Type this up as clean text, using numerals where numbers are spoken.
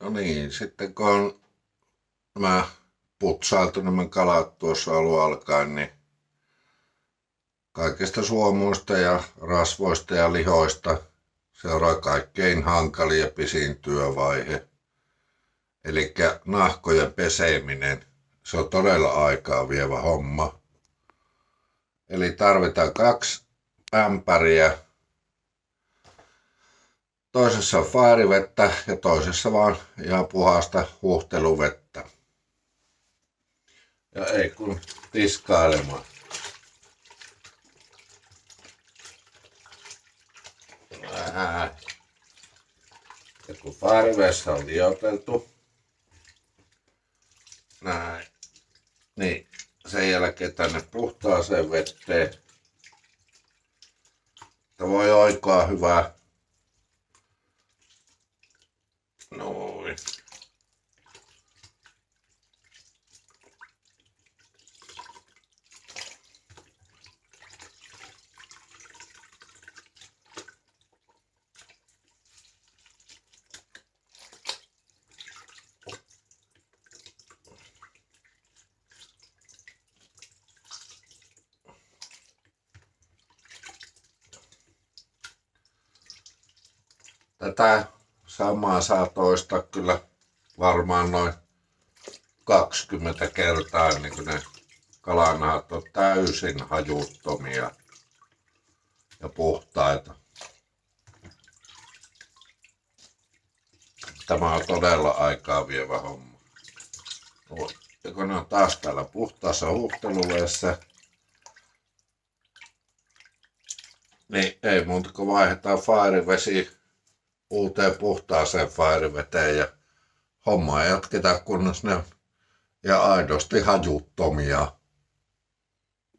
No niin, sitten kun on nämä putsailtu nämä kalat tuossa alun alkaen, niin kaikista suomuista ja rasvoista ja lihoista seuraa kaikkein hankalin ja pisin työvaihe. Eli nahkojen peseminen. Se on todella aikaa vievä homma. Eli tarvitaan 2 ämpäriä. Toisessa on faarivettä ja toisessa vaan ihan puhasta huuhteluvettä. Ja ei kun tiskailemaan. Vähän. Ja kun faarivedessä on lioteltu, näin, niin sen jälkeen tänne puhtaaseen vetteen. Että voi oikoa hyvää. Noin. Tätä samaa saa toistaa kyllä varmaan noin 20 kertaa, niin kuin ne kalanahat on täysin hajuttomia ja puhtaita. Tämä on todella aikaa vievä homma. Ja kun ne on taas täällä puhtaassa huuhteluvedessä, niin ei muuta kuin vaihdetaan faarivesi uuteen puhtaaseen faariveteen ja hommaa jatketaan, kunnes ne on ja aidosti hajuttomia.